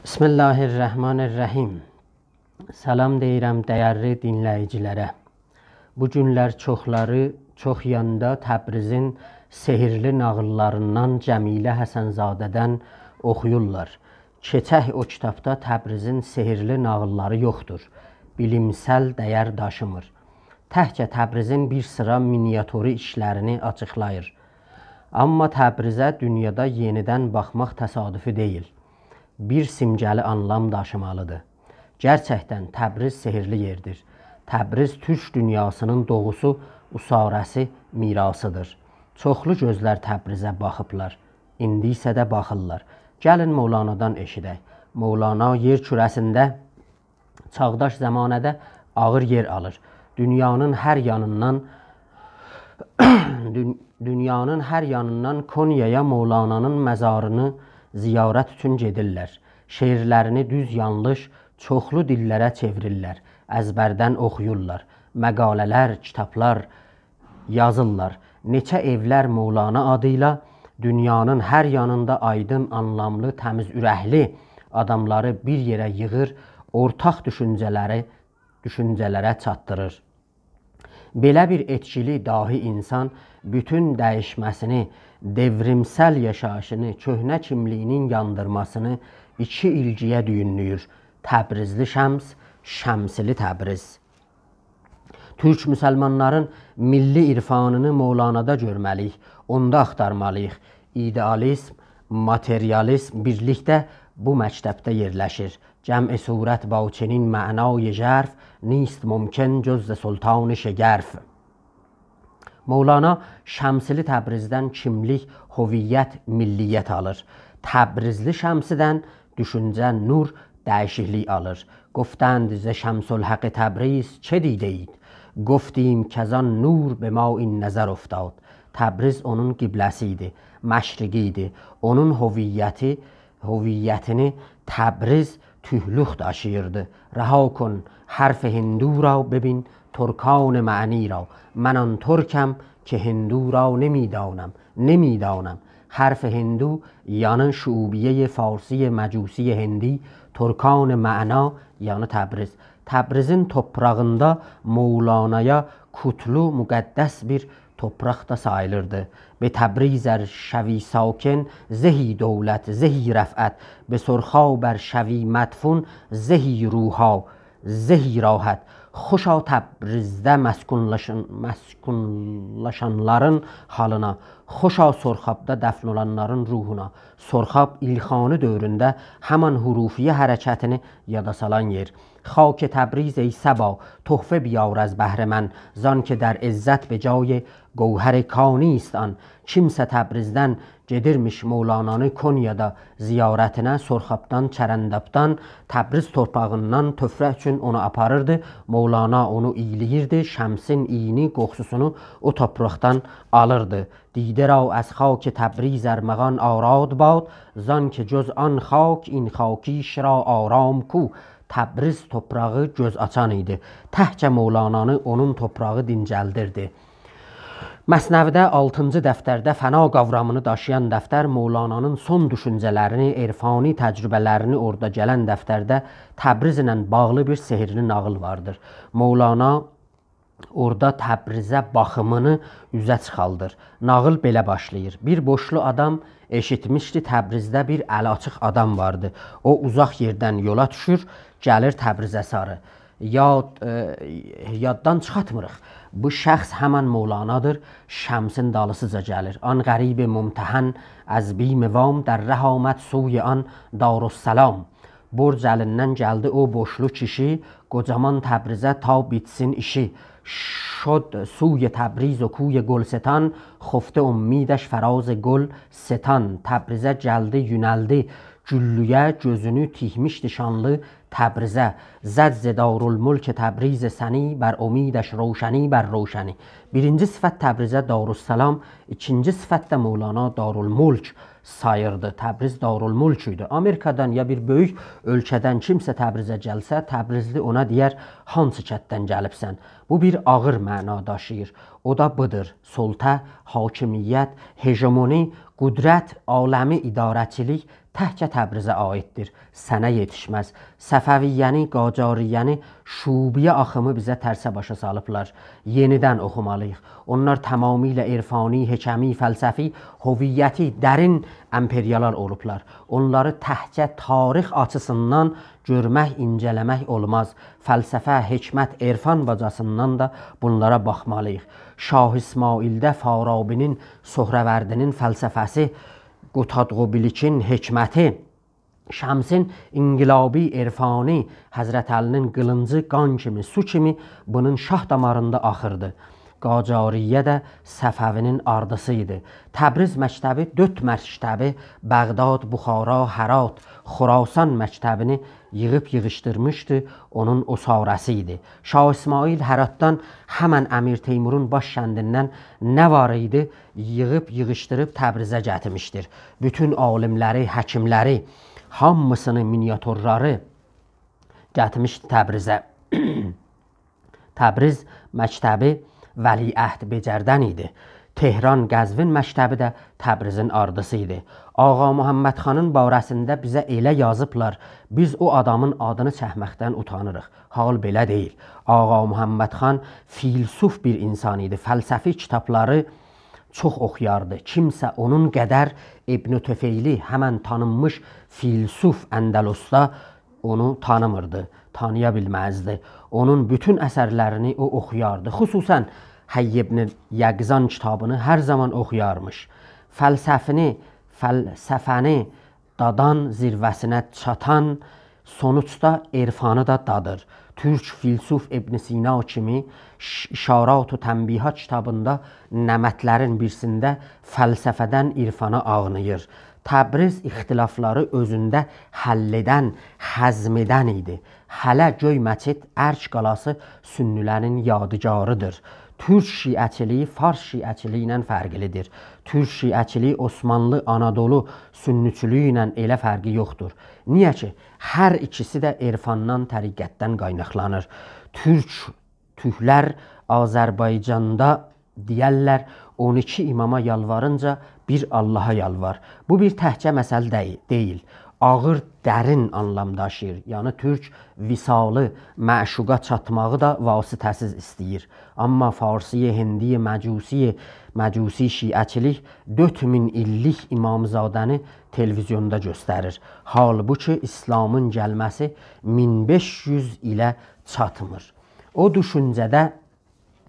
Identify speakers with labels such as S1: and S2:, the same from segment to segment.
S1: Bismillahirrahmanirrahim. Salam deyirəm dəyərli dinləyicilərə. Bu günlər çox yanda Təbrizin sehirli nağıllarından Cəmilə Həsənzadədən oxuyurlar. Keçək o kitabda Təbrizin sehirli nağılları yoxdur. Bilimsel dəyər daşımır. Təhcə Təbrizin bir sıra miniatürü işlərini açıqlayır. Amma Təbrizə dünyada yenidən baxmaq təsadüfi deyil. Bir simgəli anlam daşımalıdır. Gerçəkdən Təbriz sehirli yerdir. Təbriz Türk dünyasının doğusu, usarəsi, mirasıdır. Çoxlu gözlər Təbrizə baxıblar. İndi isə də baxırlar. Gəlin Mövlanadan eşidək. Mövlana yer kürəsində çağdaş zəmanədə ağır yer alır. Dünyanın hər yanından Konyaya Mövlananın məzarını ziyarət üçün gedirlər. Şeirlərini düz yanlış, çoxlu dillərə çevirirlər. Əzbərdən oxuyurlar. Məqalələr, kitablar yazırlar. Neçə evlər Mövlana adıyla dünyanın hər yanında aydın, anlamlı, təmiz ürəkli adamları bir yerə yığır, ortaq düşüncələrə çatdırır. Belə bir etkili dahi insan bütün dəyişməsini, devrimsel yaşayışını, köhnə kimliyinin yandırmasını iki ilgiyə düyünlüyür. Təbrizli Şəms, Şəmsili Təbriz. Türk müsəlmanların milli irfanını Mövlanada görməliyik, onda axtarmalıyıq. İdealizm, materyalizm birlikdə bu məktəbdə yerləşir. Cəm-i surət baçinin mənay jərf, نیست ممکن جز سلطان شگرف. Mövlana Şəmsili Təbrizdən kimlik, hüviyyət, milliyyət alır. Təbrizli Şəmsidən düşüncə, nur, dəyişiklik alır. گفتند ز شمس الحق تبریز چه دیده اید؟ گفتیم کزان نور به ما این نظر افتاد. Təbriz onun qibləsi idi, məşriqi idi. Onun hüviyyətini Təbriz tühlük daşıyırdı. رها کن حرف هندو را ببین ترکان معنی را. من آن ترکم که هندو را نمیدانم. حرف هندو یعنی شعوبیه فارسی مجوسی هندی، ترکان معنا یعنی Təbriz. Təbrizin toprağında Mövlanaya kutlu, müqəddəs bir toprak da sayılırdı. Be Təbrizər şəvi sakin, zehi dövlət, zehi rəfət, be sörxav bər şəvi mədfun, zehi ruha, zehi rahat. Xoşa Təbrizdə məskunlaşanların halına, xoşa Sorxabda dəfn olanların ruhuna. Sorxab İlxani dövründə həman hurufiyə hərəkətini yada salan yer. خاک تبریز ای صبا تحفه بیار از بهر من زان که در عزت به جای گوهر کانی است آن. Kimsə Təbrizdən gedirmiş Mövlananı Konyada ziyarətinə, Sorxabdan, Çərəndabdan, Təbriz torpağından töfrə üçün onu aparırdı. Mövlana onu iyilirdi, Şəmsin iyini, qoxusunu o topraqdan alırdı. دیده را از خاک تبریز ارمغان آراد باد زان که جز آن خاک این خاکیش را آرام کو. Təbriz toprağı göz açan idi. Təhcə Mövlananı onun toprağı dincəldirdi. Məsnəvidə 6-cı dəftərdə fəna qavramını daşıyan dəftər Mövlananın son düşüncələrini, irfani təcrübələrini orada gələn dəftərdə Təbriz ilə bağlı bir sehirli nağıl vardır. Mövlana orada Təbrizə baxımını üzə çıxaldır. Nağıl belə başlayır. Bir boşlu adam eşitmişdi Təbrizdə bir əlaçıq adam vardı. O uzaq yerdən yola düşür, gəlir Təbrizə sarı. Yaddan çıxatmırıq. Bu şəxs həmən Mövlanadır. Şəmsin dalısıca gəlir. An qərib mümtəhən az bim vam در ره آمد سوی آن دارالسلام. Borc əlindən gəldi o boşlu kişi, qocaman Təbrizə ta bitsin işi. شد سوی تبریز و کوی گلستان خفته امیدش فراز گل ستان. Təbrizə gəldi, yönəldi güllüyə, gözünü tikmişdi şanlı Təbrizə. زد ز دارالملک تبریز سنی بر امیدش روشنی بر روشنی. Birinci sifət Təbrizə Darussalam, ikinci sifət də Mövlana Darulmulk sayırdı. Təbriz Darulmulk idi. Amerikadan ya bir böyük ölkədən kimsə Təbrizə gəlsə, Təbrizli ona deyər, hansı kətdən gəlibsən? Bu bir ağır məna daşıyır. O da budur. Sultə, hakimiyyət, hegemoni, Qudrət, aləmi idarəçilik təhcə Təbrizə aiddir, sənə yetişməz. Səfəviyyəni, Qacariyyəni, Şubiyə axımı bizə tərsə başa salıblar. Yenidən oxumalıyıq. Onlar tamamilə irfani, həkəmi, fəlsəfi, hüviyyəti dərin əmperiyalar olublar. Onları təhcə tarix açısından görmək, incələmək olmaz. Fəlsəfə, hikmət, irfan bacasından da bunlara baxmalıyıq. Şah İsmaildə Farabinin, Sohrəvərdinin fəlsəfəsi, Qutadğubilikin hikməti, Şəmsin inqilabi, irfani, Həzrət Əlinin qılıncı qan kimi, su kimi bunun şah damarında axırdı. Qacariyyə də Səfəvinin ardısı idi. Təbriz məktəbi 4 məktəbi, Bəğdad, Buxara, Hərat, Xurasan məktəbini yığıb yığışdırmışdı, onun osarəsi idi. Şah İsmail Həratdan həmən Əmir Teymurun baş kəndindən nə var idi, yığıb yığışdırıb Təbrizə gətirmişdir. Bütün alimləri, həkimləri, hamısını, miniatürləri gətirmişdi Təbrizə. Təbriz məktəbi Vəliəhd Becərdən idi. Tehran, Qəzvin məktəbi də Təbrizin ardısı idi. Ağa Muhammed xanın barəsində bizə elə yazıblar, biz o adamın adını çəkməkdən utanırıq. Hal belə deyil. Ağa Muhammed xan filsuf bir insan idi. Fəlsəfi kitabları çox oxuyardı. Kimsə onun qədər İbn Tüfeyli, həmən tanınmış filsuf Əndəlusda onu tanımırdı, tanıya bilməzdi. Onun bütün əsərlərini o oxuyardı. Xüsusən Hayy ibn Yəqzan kitabını hər zaman oxuyarmış. Fəlsəfəni dadan zirvəsinə çatan, sonuçda irfanı da dadır. Türk filsuf İbn Sina kimi İşarat-ı Tənbihat kitabında nəmətlərin birisində fəlsəfədən irfana ağnıyır. Təbriz ixtilafları özündə həll edən, həzm edən idi. Hələ Göy Məçid, Ərk qalası sünnilərin yadigarıdır. Türk şiəçiliyi Fars şiəçiliyi ilə fərqlidir. Türk şiəçiliyi Osmanlı, Anadolu sünnüçülüyü ilə elə fərqi yoxdur. Niyə ki, hər ikisi də irfandan, təriqətdən qaynaqlanır. Türklər Azərbaycanda deyərlər, 12 imama yalvarınca bir Allaha yalvar. Bu bir təhcə məsəl deyil. Ağır, dərin anlam daşıyır. Yəni, Türk visalı, məşuqa çatmağı da vasitəsiz istəyir. Amma Farsiyə, Hindiyə, Məcusi şiəçilik 4000 illik İmamzadəni televizyonda göstərir. Halbuki İslamın gəlməsi 1500 ilə çatmır. O düşüncədə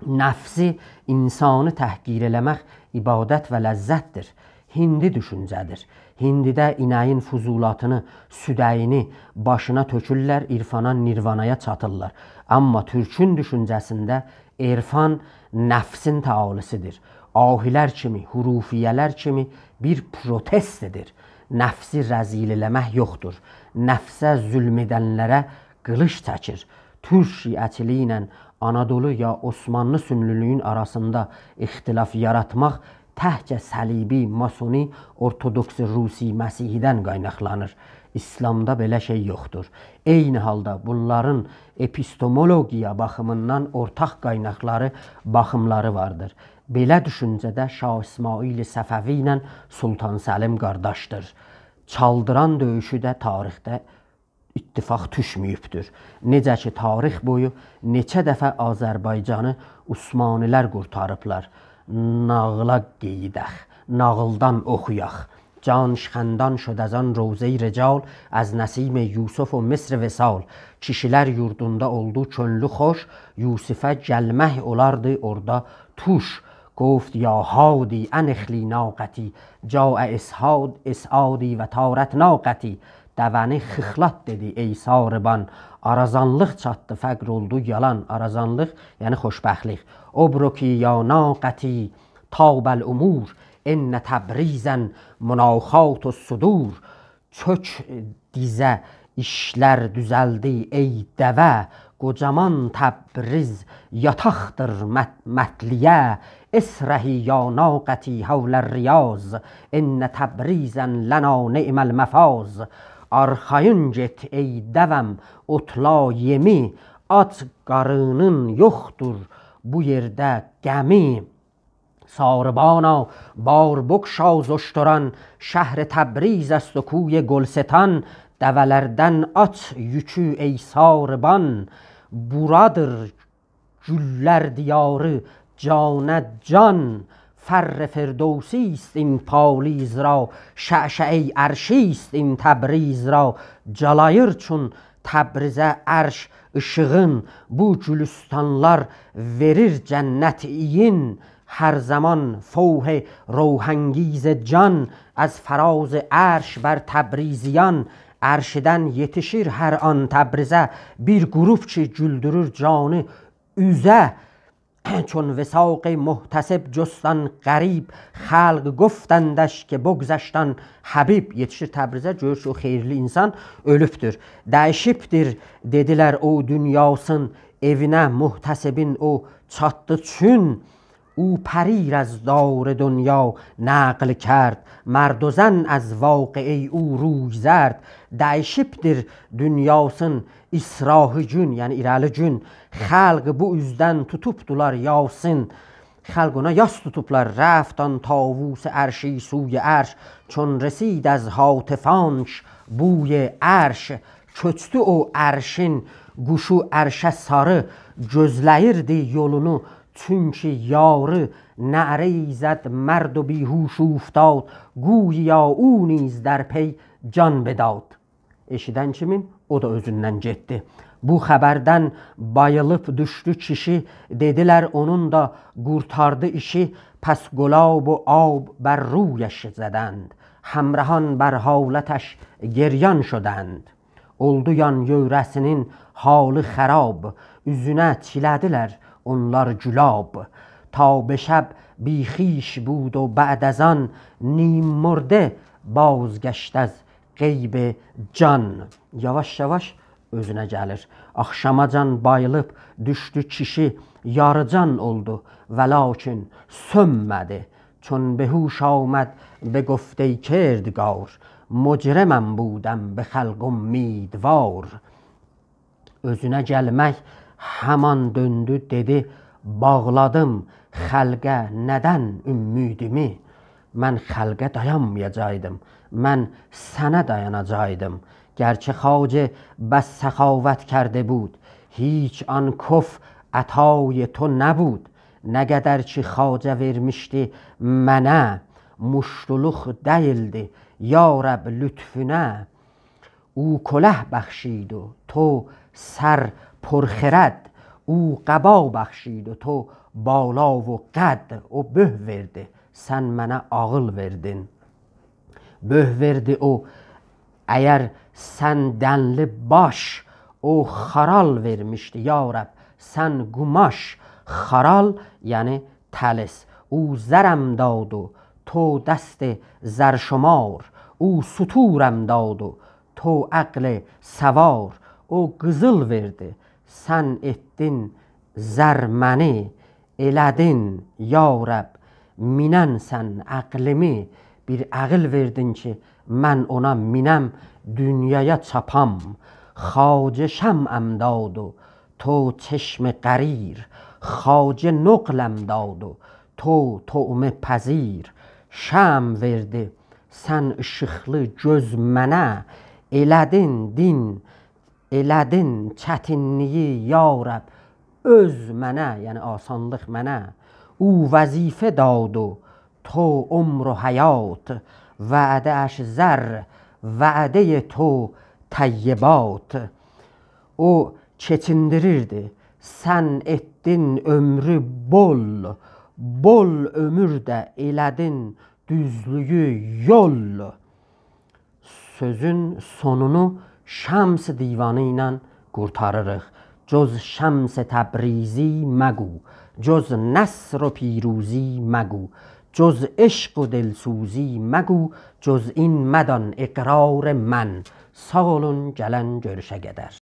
S1: nəfsi, insanı təhqir eləmək ibadət və ləzzətdir. Hindi düşüncədir. Hindidə inəyin fuzulatını, südəyini başına tökürlər, irfana, nirvanaya çatırlar. Amma Türkün düşüncəsində irfan nəfsin təalisidir. Ahilər kimi, hurufiyələr kimi bir protestidir. Nəfsi rəzil eləmək yoxdur. Nəfsə zülm edənlərə qılış çəkir. Türk şiəçiliyi ilə Anadolu ya Osmanlı sünniliyinin arasında ixtilaf yaratmaq təhcə səlibi, masoni, ortodoksi, rusi, məsihidən qaynaqlanır. İslamda belə şey yoxdur. Eyni halda bunların epistemologiya baxımından ortaq qaynaqları, baxımları vardır. Belə düşüncədə Şah İsmail Səfəvi ilə Sultan Səlim qardaşdır. Çaldıran döyüşü də tarixdə ittifaq düşməyibdir. Necə ki, tarix boyu neçə dəfə Azərbaycanı Osmanlılar qurtarıblar. Nağıla qeydək, nağıldan oxuyaq. Can şəxəndan şödəzan Rovzey Recal, az Nəsim Yusuf o Misr Vesal. Kişilər yurdunda oldu könlü xoş, Yusifə gəlmək olardı orada tuş. Gofت یا هادی انخلی ناقتی جاء اسعادی و تارت ناقتی dəvəni xıxlat dedi ey sarıban. Arazanlıq çatdı, fəqr oldu yalan. Arazanlıq, yəni xoşbəxtlik. Obroki ya naqəti tabəl umur ennə təbrizən münaxat sudur. Çök dizə işlər düzəldi ey dəvə. Qocaman Təbriz yataqdır mətliyə. اسرحی یا ناقتی حول الریاض ان تبریزا لنا نعم المفاز. Arxayın get ey dəvəm otla yemi, at qarının yoxdur bu yerdə qəmi. ساربانا بار بگشا ز اشتران، شهر تبریز است و کوی گلستان. Dəvələrdən at yükü ey sarban, buradır güllər diyarı canə can. فر فردوسی است این پالیز را، شعشعه عرشی است این تبریز را. Calayır çun Təbrizə ərş ışığın, bu gülüstanlar verir cənnət iyin. Her zaman فوح روحانگیز can, از فراز عرش بر تبریزیان. Ərşidən yetişir hər an Təbrizə, bir qrup ki güldürür canı üzə. چون وثاق محتسب جستان غریب، خلق گفتندش که بگذشتان Habib. Yetişir Təbrizə, görür ki o xeyirli insan ölübdür. Dəyişibdir dedilər o dünyasın, evinə muhtesibin o çatdı çün. او پریر از دار دنیا نقل کرد، مرد و زن از واقعه او روی زرد. Dəyişibdir dünyasın israhı gün, yəni irəli gün. Xalq bu üzdən tutubdular yasın. Xalq ona yas tutublar, رفتان طاووس عرشی سوی عرش. چون رسید از هاتفانش بوی عرش. Köçdü o ərşin quşu ərşə sarı, gözləyirdi yolunu çünkü yarı. نعره‌ای زد مرد و بیهوش اوفتاد، گویا او نیز در pey can بداد. Eşidən kimin? O da özündən getdi. Bu xəbərdən bayılıb düşdü kişi, dedilər onun da qurtardı işi. پس گلاب و آب بر رویش زدند، همرهان بر حالتش گریان şudand. Oldu yan yörəsinin halı xərab, üzünə çilədilər onlar gülab. تا به شب بیخیش بود و بعد از آن، نیم مرده بازگشت از qeyb can. Yavaş yavaş özünə gəlir. Axşamacan bayılıb düşdü kişi, yarıcan oldu və lakin sönmədi. چون به هوش آمد بگفت ای کردگار، مجرمم بودم به خلق امیدوار. Özünə gəlmək haman döndü dedi, bağladım xəlqə nədən ümidimi. Mən xəlqə dayanmayacaqdım, mən sənə dayanacaqdım. Gerçi xacə bəs səxavət کرده بود، هیچ آن کف عطای تو نبود. نه qədər ki xacə vermişdi mənə، muştuluq değildi ya Rəbb lütfünə. او کله بخشید و تو سر پرخرد، او قبا بخشید و تو بالا و قد. O böh verdi, sən mənə ağıl verdin. Böh verdi o, əgər sən dənli baş, o xaral vermişdi ya Rəbb, sən qumaş. خرال یعنی تلس. او زرم داد و تو دست زرشمار، او ستورم داد و تو عقل سوار. O qızıl verdi, sən etdin zər məni, elədin ya Rəbb minən sən əqlimi. Bir ağıl verdin ki mən ona minəm, dünyaya çapam. خواجه شمعم داد و تو چشم قریر، خواجه نقلم داد و تو طعمه پذیر. شمع verdi, sən işıqlı göz mənə, elədin din, elədin çətinliyi ya Rəbb öz mənə, yəni asanlıq mənə. او وظیفه داد و تو عمر و حیات، وعده اش زر وعده تو طیبات. O keçindirirdi, sən etdin ömrü bol, bol ömür də elədin düzlüyü yol. Sözün sonunu Şəms divanı ilə qurtarırıq. Cöz Şəms Təbrizi məgو، جز نصر و پیروزی مگو، جز عشق و دلسوزی مگو، جز این مدان اقرار من. Sağ olun, gələn görüşə qədər.